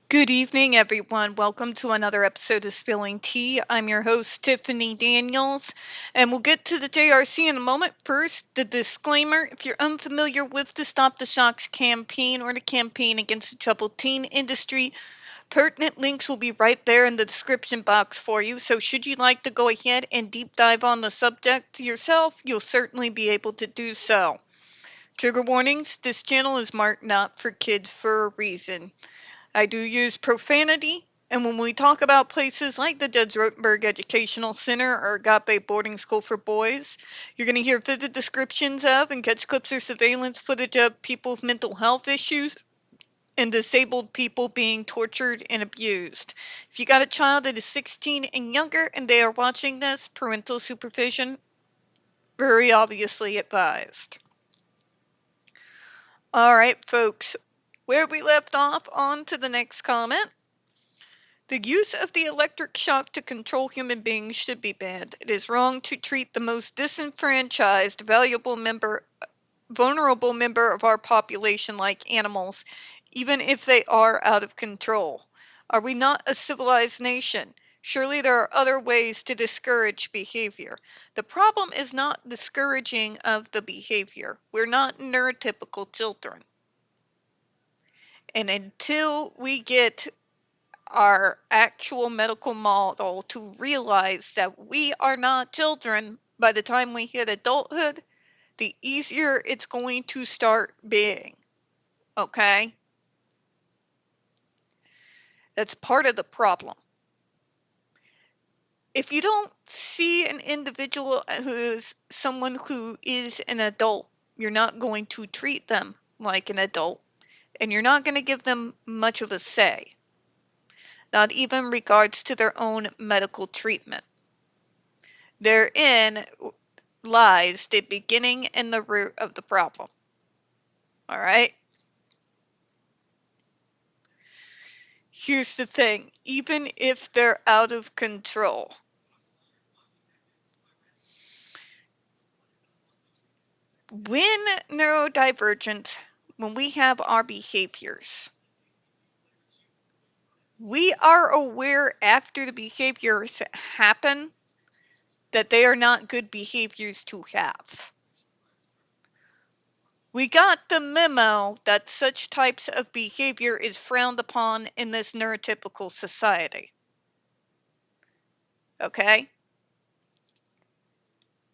Good evening, everyone. Welcome to another episode of Spilling Tea. I'm your host, Tiffany Daniels, and we'll get to the JRC in a moment. First, the disclaimer. If you're unfamiliar with the Stop the Shocks campaign or the campaign against the troubled teen industry, pertinent links will be right there in the description box for you. So should you like to go ahead and deep dive on the subject yourself, you'll certainly be able to do so. Trigger warnings. This channel is marked not for kids for a reason. I do use profanity, and when we talk about places like the Judge Rotenberg Educational Center or Agape Boarding School for Boys, you're going to hear vivid descriptions of and catch clips or surveillance footage of people's mental health issues and disabled people being tortured and abused. If you got a child that is 16 and younger and they are watching this, parental supervision very obviously advised. All right, folks, where we left off, on to the next comment. The use of the electric shock to control human beings should be banned. It is wrong to treat the most disenfranchised, vulnerable member of our population like animals, even if they are out of control. Are we not a civilized nation? Surely there are other ways to discourage behavior. The problem is not discouraging of the behavior. We're not neurotypical children. And until we get our actual medical model to realize that we are not children by the time we hit adulthood, the easier it's going to start being. Okay? That's part of the problem. If you don't see an individual who's someone who is an adult, you're not going to treat them like an adult, and you're not going to give them much of a say, not even in regards to their own medical treatment. Therein lies the beginning and the root of the problem. All right? Here's the thing. Even if they're out of control, when neurodivergence, when we have our behaviors, we are aware after the behaviors happen that they are not good behaviors to have. We got the memo that such types of behavior is frowned upon in this neurotypical society. Okay?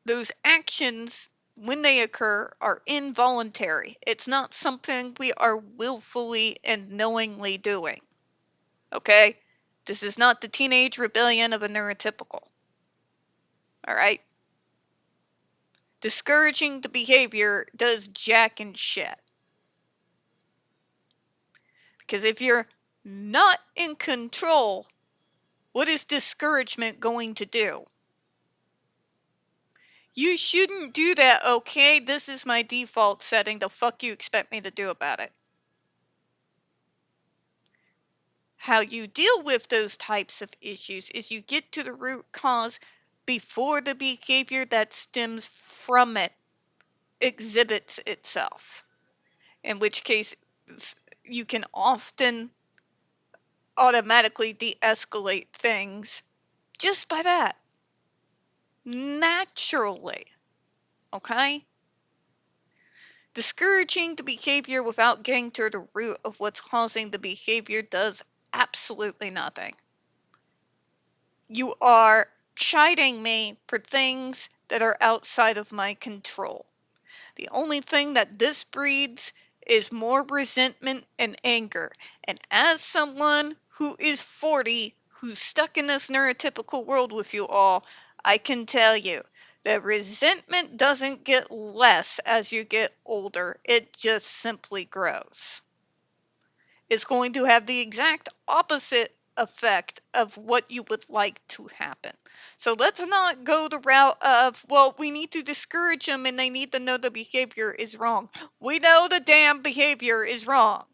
Those actions, when they occur, are involuntary. It's not something we are willfully and knowingly doing. Okay? This is not the teenage rebellion of a neurotypical. All right? Discouraging the behavior does jack and shit. Because if you're not in control, what is discouragement going to do? You shouldn't do that, okay? This is my default setting. The fuck you expect me to do about it? How you deal with those types of issues is you get to the root cause before the behavior that stems from it exhibits itself. In which case, you can often automatically de-escalate things just by that. Naturally. Okay? Discouraging the behavior without getting to the root of what's causing the behavior does absolutely nothing. You are chiding me for things that are outside of my control. The only thing that this breeds is more resentment and anger. And as someone who is 40, who's stuck in this neurotypical world with you all, I can tell you that resentment doesn't get less as you get older. It just simply grows. It's going to have the exact opposite effect of what you would like to happen. So let's not go the route of, well, we need to discourage them and they need to know the behavior is wrong. We know the damn behavior is wrong.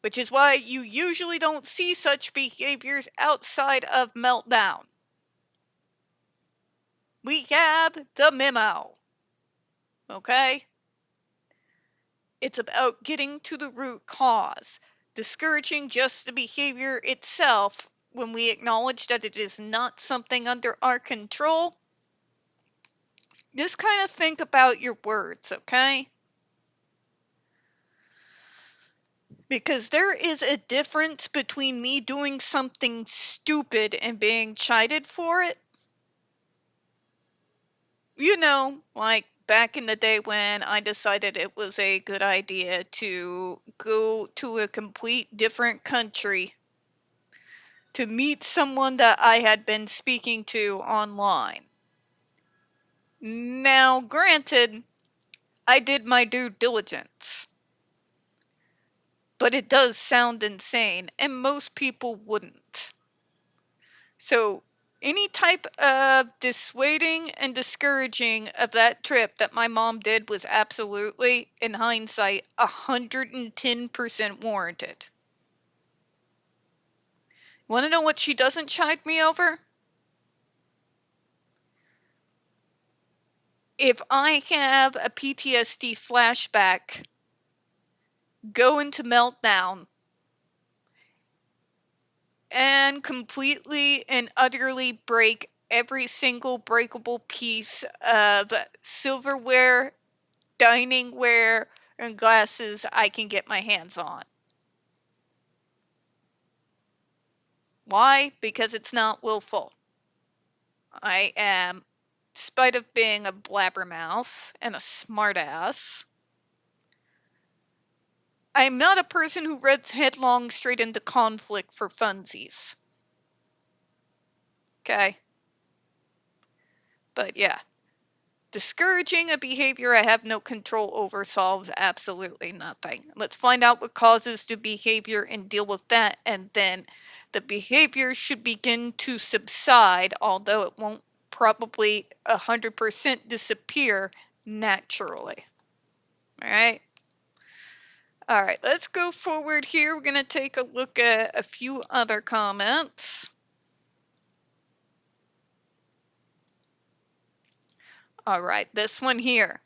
Which is why you usually don't see such behaviors outside of meltdown. We have the memo. Okay? It's about getting to the root cause. discouraging just the behavior itself when we acknowledge that it is not something under our control. Just kind of think about your words, okay? Because there is a difference between me doing something stupid and being chided for it. You know, like back in the day when I decided it was a good idea to go to a complete different country to meet someone that I had been speaking to online. Now, granted, I did my due diligence, but it does sound insane, and most people wouldn't. So, any type of dissuading and discouraging of that trip that my mom did was absolutely, in hindsight, 110% warranted. Want to know what she doesn't chide me over? If I have a PTSD flashback, go into meltdown, and completely and utterly break every single breakable piece of silverware, diningware, and glasses I can get my hands on. Why? Because it's not willful. I am, in spite of being a blabbermouth and a smartass, I'm not a person who runs headlong straight into conflict for funsies. Okay? But yeah. Discouraging a behavior I have no control over solves absolutely nothing. Let's find out what causes the behavior and deal with that, and then the behavior should begin to subside, although it won't probably 100% disappear naturally. Alright? Alright, let's go forward here. We're going to take a look at a few other comments. Alright, this one here.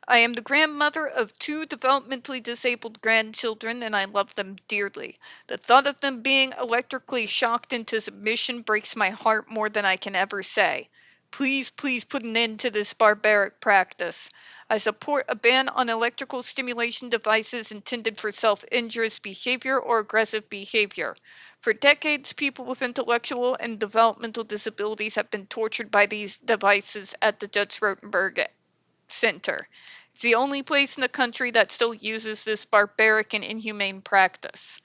I am the grandmother of 2 developmentally disabled grandchildren, and I love them dearly. The thought of them being electrically shocked into submission breaks my heart more than I can ever say. Please, please put an end to this barbaric practice. I support a ban on electrical stimulation devices intended for self-injurious behavior or aggressive behavior. For decades, people with intellectual and developmental disabilities have been tortured by these devices at the Judge Rotenberg Center. It's the only place in the country that still uses this barbaric and inhumane practice.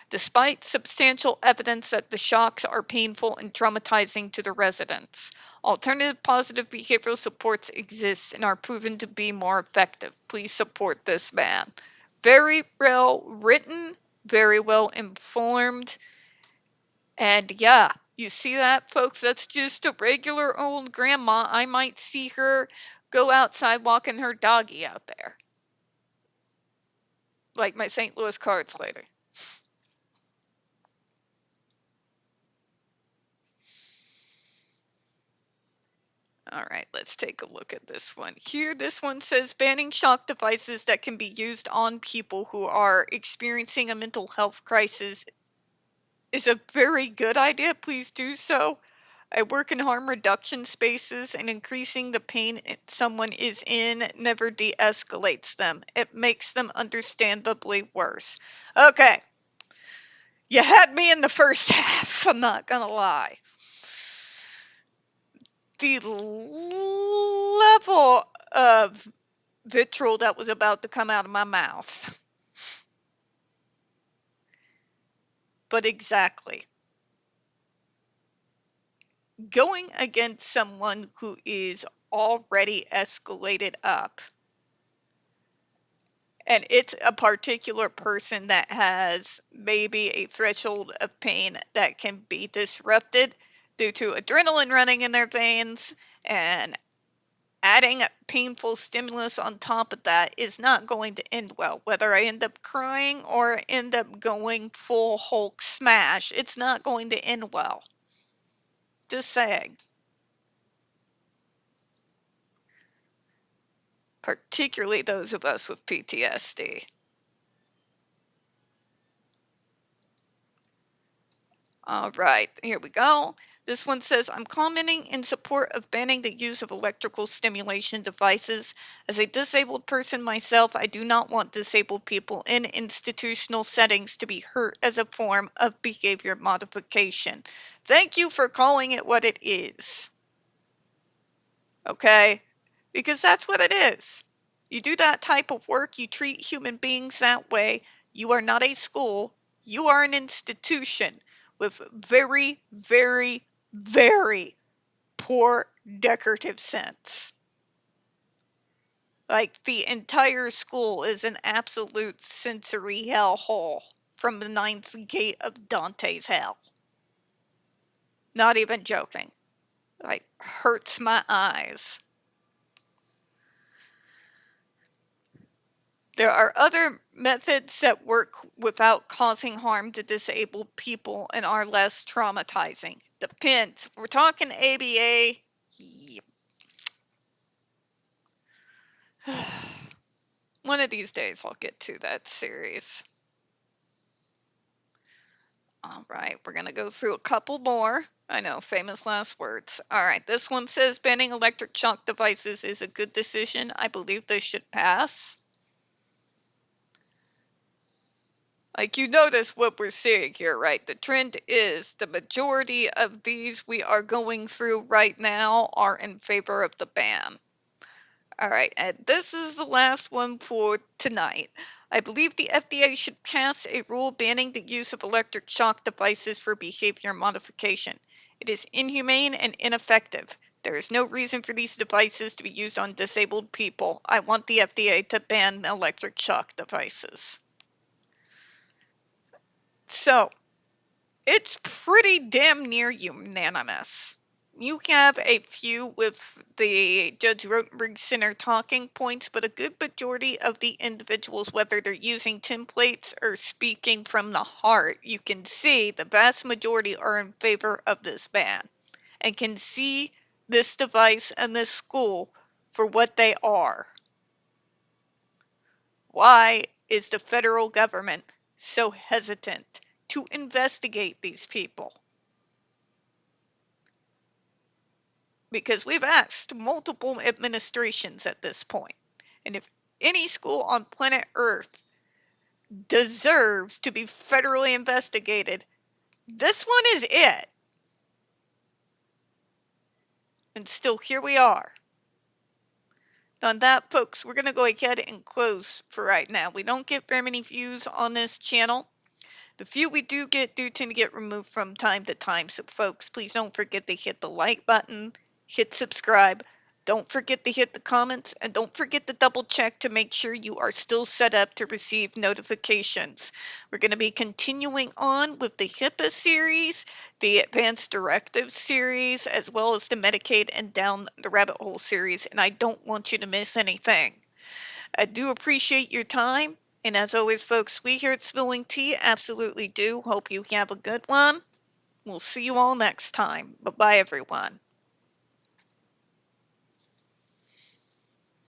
Despite substantial evidence that the shocks are painful and traumatizing to the residents, alternative positive behavioral supports exist and are proven to be more effective. Please support this ban. Very well written, very well informed, and yeah, you see that, folks? That's just a regular old grandma. I might see her go outside walking her doggy out there. Like my St. Louis Cards lady. Alright, let's take a look at this one. Here, this one says banning shock devices that can be used on people who are experiencing a mental health crisis is a very good idea. Please do so. I work in harm reduction spaces, and increasing the pain someone is in never de escalates them. It makes them understandably worse. Okay. You had me in the first half, I'm not gonna lie. The level of vitriol that was about to come out of my mouth. But exactly. Going against someone who is already escalated up, and it's a particular person that has maybe a threshold of pain that can be disrupted due to adrenaline running in their veins, and adding painful stimulus on top of that is not going to end well. Whether I end up crying or end up going full Hulk smash, it's not going to end well. Just saying. Particularly those of us with PTSD. All right, here we go. This one says, I'm commenting in support of banning the use of electrical stimulation devices. As a disabled person myself, I do not want disabled people in institutional settings to be hurt as a form of behavior modification. Thank you for calling it what it is. Okay? Because that's what it is. You do that type of work, you treat human beings that way, you are not a school, you are an institution with very, very, very poor decorative sense. Like, the entire school is an absolute sensory hellhole from the ninth gate of Dante's hell. Not even joking. Like, hurts my eyes. There are other methods that work without causing harm to disabled people and are less traumatizing. Depends. We're talking ABA. Yep. One of these days I'll get to that series. All right, we're going to go through a couple more. I know, famous last words. All right, this one says banning electric shock devices is a good decision. I believe this should pass. Like, you notice what we're seeing here, right? The trend is the majority of these we are going through right now are in favor of the ban. All right, and this is the last one for tonight. I believe the FDA should pass a rule banning the use of electric shock devices for behavior modification. It is inhumane and ineffective. There is no reason for these devices to be used on disabled people. I want the FDA to ban electric shock devices. So, it's pretty damn near unanimous. You have a few with the Judge Rotenberg Center talking points, but a good majority of the individuals, whether they're using templates or speaking from the heart, you can see the vast majority are in favor of this ban and can see this device and this school for what they are. Why is the federal government so hesitant to investigate these people? Because we've asked multiple administrations at this point, and if any school on planet Earth deserves to be federally investigated, this one is it. And still, here we are. On that, folks, we're going to go ahead and close for right now. We don't get very many views on this channel. The few we do tend to get removed from time to time. So, folks, please don't forget to hit the like button, hit subscribe. Don't forget to hit the comments, and don't forget to double check to make sure you are still set up to receive notifications. We're going to be continuing on with the HIPAA series, the Advanced Directives series, as well as the Medicaid and Down the Rabbit Hole series, and I don't want you to miss anything. I do appreciate your time, and as always, folks, we here at Spilling Tea absolutely do hope you have a good one. We'll see you all next time. Bye-bye, everyone.